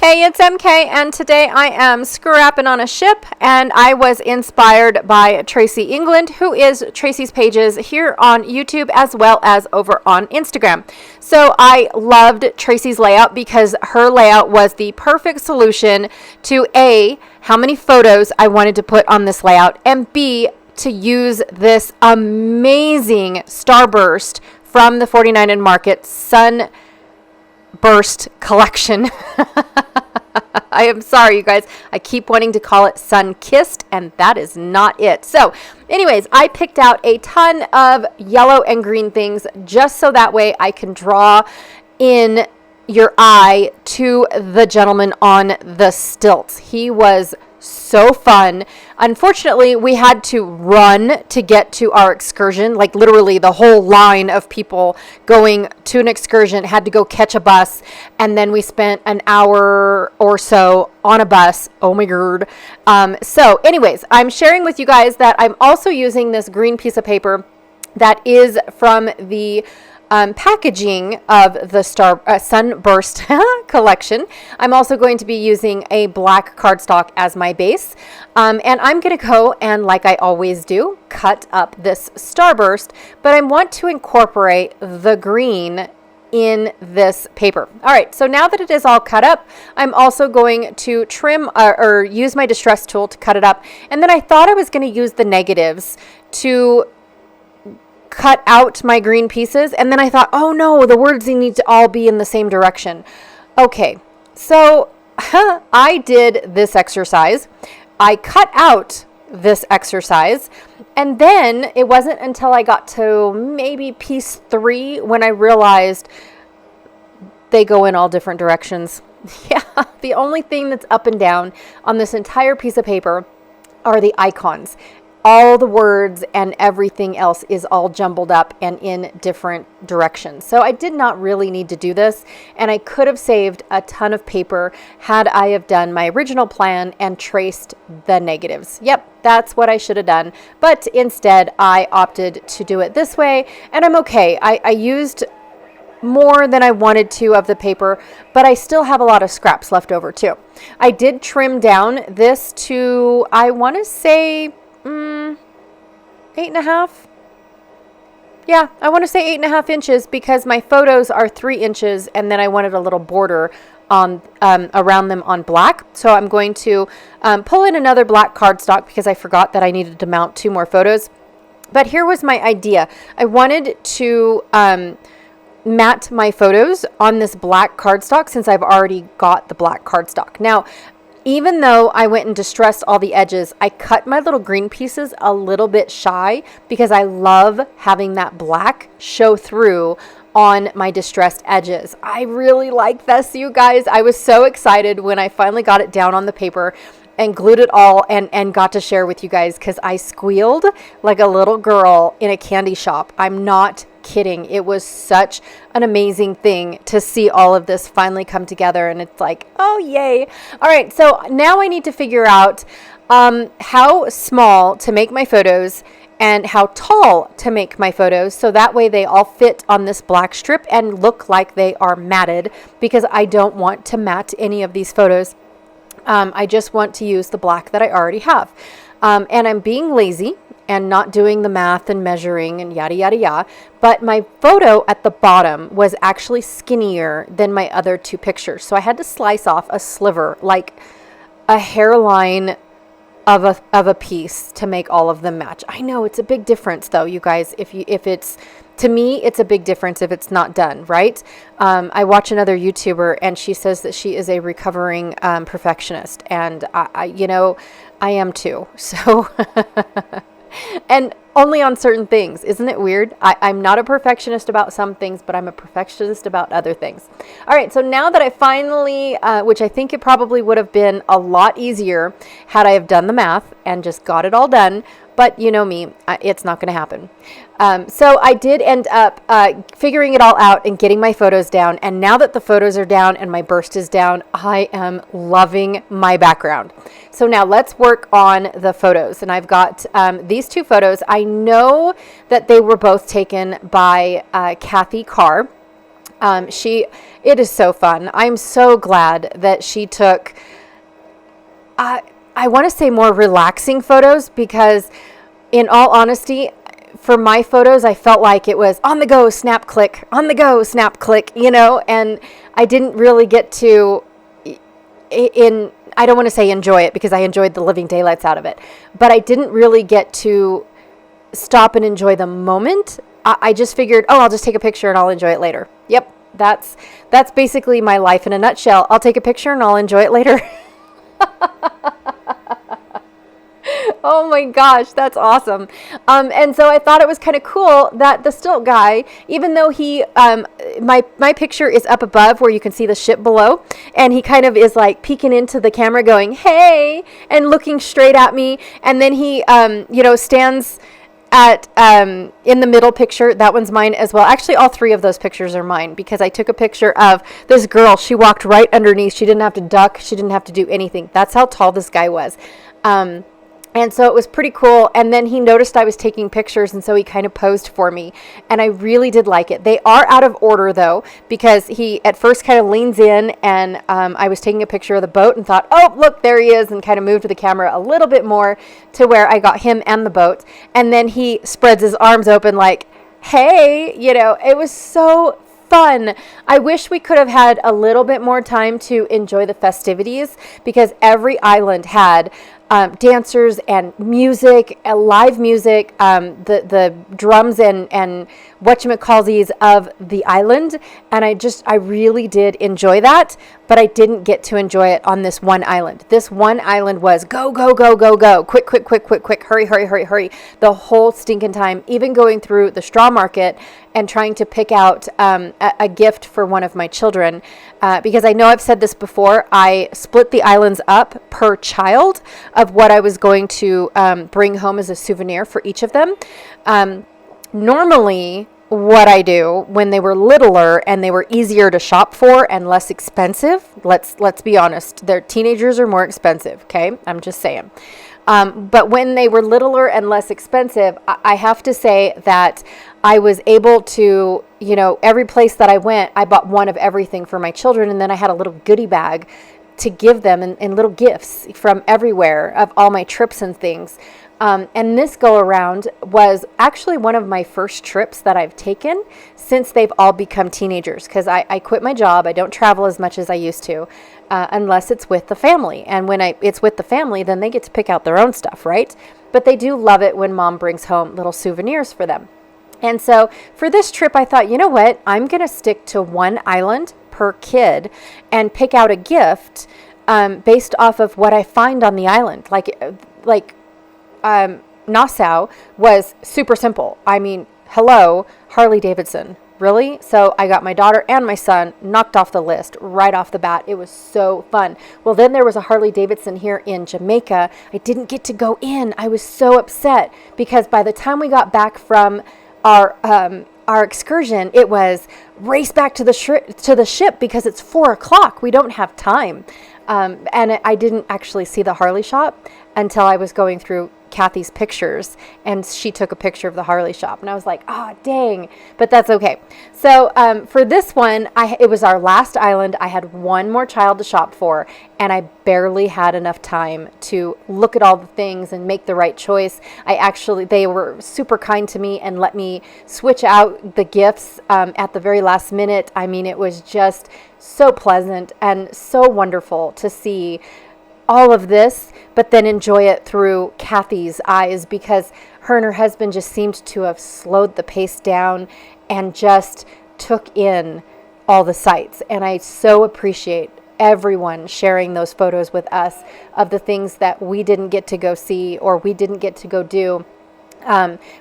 Hey, it's MK, and today I am scrapping on a ship, and I was inspired by Tracey England, who is Tracey's Pages here on YouTube as well as over on Instagram. So I loved Tracey's layout because her layout was the perfect solution to A, how many photos I wanted to put on this layout, and B, to use this amazing starburst from the 49 and Market Sunburst collection. I am sorry, you guys. I keep wanting to call it sun-kissed, and that is not it. So, anyways, I picked out a ton of yellow and green things just so that way I can draw in your eye to the gentleman on the stilts. He was so fun. Unfortunately, we had to run to get to our excursion. Like literally the whole line of people going to an excursion had to go catch a bus. And then we spent an hour or so on a bus. Oh my God. So anyways, I'm sharing with you guys that I'm also using this green piece of paper that is from the packaging of the Sunburst collection. I'm also going to be using a black cardstock as my base. And I'm going to go and, like I always do, cut up this Starburst, but I want to incorporate the green in this paper. All right, so now that it is all cut up, I'm also going to trim or use my distress tool to cut it up. And then I thought I was going to use the negatives to cut out my green pieces, and then I thought, oh no, the words need to all be in the same direction. Okay, so I did this exercise. I cut out this exercise, and then it wasn't until I got to maybe piece 3 when I realized they go in all different directions. Yeah, the only thing that's up and down on this entire piece of paper are the icons. All the words and everything else is all jumbled up and in different directions. So I did not really need to do this, and I could have saved a ton of paper had I have done my original plan and traced the negatives. Yep, that's what I should have done. But instead, I opted to do it this way, and I'm okay. I used more than I wanted to of the paper, but I still have a lot of scraps left over too. I did trim down this to, I want to say, 8.5. Yeah, I want to say 8.5 inches because my photos are 3 inches, and then I wanted a little border on around them on black. So I'm going to pull in another black cardstock because I forgot that I needed to mount 2 more photos. But here was my idea. I wanted to matte my photos on this black cardstock since I've already got the black cardstock. Now, even though I went and distressed all the edges, I cut my little green pieces a little bit shy because I love having that black show through on my distressed edges. I really like this, you guys. I was so excited when I finally got it down on the paper and glued it all and got to share with you guys because I squealed like a little girl in a candy shop. I'm not kidding. It was such an amazing thing to see all of this finally come together, and it's like, oh yay. All right, so now I need to figure out how small to make my photos and how tall to make my photos so that way they all fit on this black strip and look like they are matted, because I don't want to matte any of these photos. I just want to use the black that I already have. And I'm being lazy and not doing the math and measuring and yada, yada, yada. But my photo at the bottom was actually skinnier than my other 2 pictures. So I had to slice off a sliver, like a hairline of a piece to make all of them match. I know it's a big difference though, you guys. To me, it's a big difference if it's not done, right? I watch another YouTuber and she says that she is a recovering perfectionist, and I am too. So, and only on certain things. Isn't it weird? I'm not a perfectionist about some things, but I'm a perfectionist about other things. All right, so now that I finally, which I think it probably would have been a lot easier had I have done the math and just got it all done, but you know me, it's not going to happen. So I did end up figuring it all out and getting my photos down. And now that the photos are down and my burst is down, I am loving my background. So now let's work on the photos. And I've got these 2 photos. I know that they were both taken by Kathy Carr. It is so fun. I'm so glad that she took, I want to say more relaxing photos, because in all honesty, for my photos, I felt like it was on the go, snap, click, on the go, snap, click, and I didn't really get to, I don't want to say enjoy it, because I enjoyed the living daylights out of it, but I didn't really get to stop and enjoy the moment. I just figured, I'll just take a picture and I'll enjoy it later. Yep. That's basically my life in a nutshell. I'll take a picture and I'll enjoy it later. Oh my gosh, that's awesome. And so I thought it was kind of cool that the stilt guy, even though he, my picture is up above where you can see the ship below, and he kind of is like peeking into the camera going, hey, and looking straight at me. And then he, stands at in the middle picture. That one's mine as well. Actually, all three of those pictures are mine, because I took a picture of this girl. She walked right underneath. She didn't have to duck. She didn't have to do anything. That's how tall this guy was. And so it was pretty cool. And then he noticed I was taking pictures, and so he kind of posed for me. And I really did like it. They are out of order, though, because he at first kind of leans in, and I was taking a picture of the boat and thought, oh, look, there he is, and kind of moved the camera a little bit more to where I got him and the boat. And then he spreads his arms open like, hey, it was so fun. I wish we could have had a little bit more time to enjoy the festivities, because every island had dancers and music, live music, the drums and whatchamacallsies of the island. And I really did enjoy that, but I didn't get to enjoy it on this one island. This one island was go, go, go, go, go, quick, quick, quick, quick, quick, hurry, hurry, hurry, hurry, the whole stinking time, even going through the straw market and trying to pick out a gift for one of my children. Because I know I've said this before, I split the islands up per child of what I was going to bring home as a souvenir for each of them. Normally, what I do when they were littler and they were easier to shop for and less expensive, let's be honest, their teenagers are more expensive, okay? I'm just saying. But when they were littler and less expensive, I have to say that I was able to, every place that I went, I bought one of everything for my children, and then I had a little goodie bag to give them and little gifts from everywhere of all my trips and things. And this go around was actually one of my first trips that I've taken since they've all become teenagers, because I quit my job. I don't travel as much as I used to, unless it's with the family. And when it's with the family, then they get to pick out their own stuff, right? But they do love it when mom brings home little souvenirs for them. And so for this trip, I thought, you know what? I'm going to stick to one island per kid and pick out a gift based off of what I find on the island. Like Nassau was super simple. I mean, hello, Harley Davidson. Really? So I got my daughter and my son knocked off the list right off the bat. It was so fun. Well, then there was a Harley Davidson here in Jamaica. I didn't get to go in. I was so upset, because by the time we got back from our excursion, it was race back to the ship because it's 4:00. We don't have time. And I didn't actually see the Harley shop until I was going through Kathy's pictures, and she took a picture of the Harley shop, and I was like, dang, but that's okay. So for this one, it was our last island. I had one more child to shop for, and I barely had enough time to look at all the things and make the right choice. They were super kind to me and let me switch out the gifts at the very last minute. I mean, it was just so pleasant and so wonderful to see all of this, but then enjoy it through Kathy's eyes, because her and her husband just seemed to have slowed the pace down and just took in all the sights. And I so appreciate everyone sharing those photos with us of the things that we didn't get to go see or we didn't get to go do.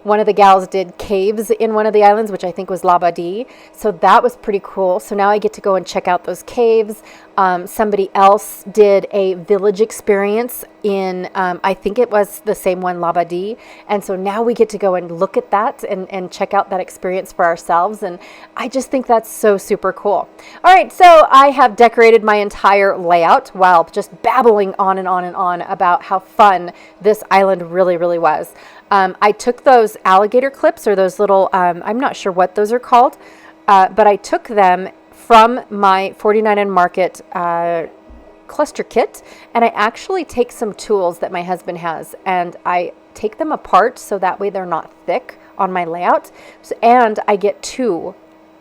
One of the gals did caves in one of the islands, which I think was Labadee. So that was pretty cool. So now I get to go and check out those caves. Somebody else did a village experience in, I think it was the same one, Labadee. And so now we get to go and look at that and check out that experience for ourselves. And I just think that's so super cool. All right, so I have decorated my entire layout while just babbling on and on and on about how fun this island really, really was. I took those alligator clips, or those little, I'm not sure what those are called, but I took them from my 49 and Market cluster kit, and I actually take some tools that my husband has, and I take them apart so that way they're not thick on my layout, and I get 2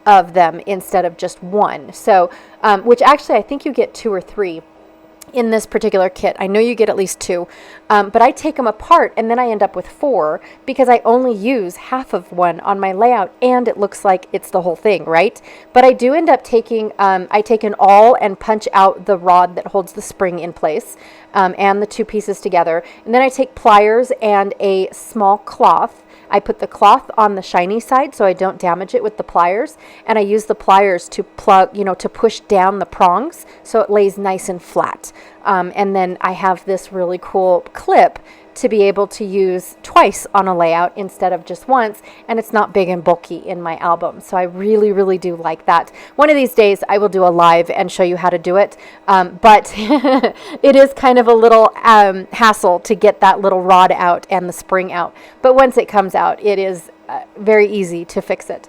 of them instead of just 1. So, which actually I think you get 2 or 3 in this particular kit. I know you get at least 2, but I take them apart and then I end up with 4 because I only use half of one on my layout and it looks like it's the whole thing, right? But I do end up taking, I take an awl and punch out the rod that holds the spring in place, and the 2 pieces together. And then I take pliers and a small cloth. I put the cloth on the shiny side so I don't damage it with the pliers, and I use the pliers to plug, to push down the prongs so it lays nice and flat. And then I have this really cool clip to be able to use twice on a layout instead of just once, and it's not big and bulky in my album. So I really, really do like that. One of these days I will do a live and show you how to do it, but it is kind of a little hassle to get that little rod out and the spring out. But once it comes out, it is very easy to fix it.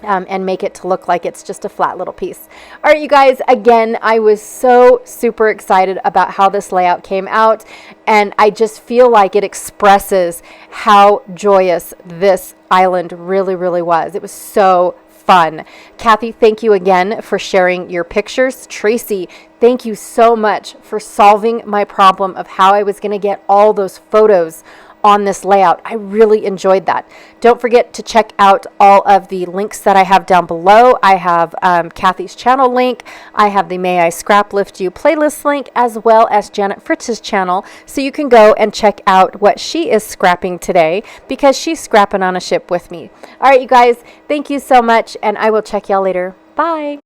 And make it to look like it's just a flat little piece. All right, you guys, again, I was so super excited about how this layout came out, and I just feel like it expresses how joyous this island really, really was. It was so fun. Kathy, thank you again for sharing your pictures. Tracey, thank you so much for solving my problem of how I was going to get all those photos on this layout. I really enjoyed that. Don't forget to check out all of the links that I have down below. I have Kathy's channel link. I have the May I Scraplift You playlist link, as well as Janet Fritz's channel, so you can go and check out what she is scrapping today, because she's scrapping on a ship with me. All right, you guys, thank you so much, and I will check y'all later. Bye.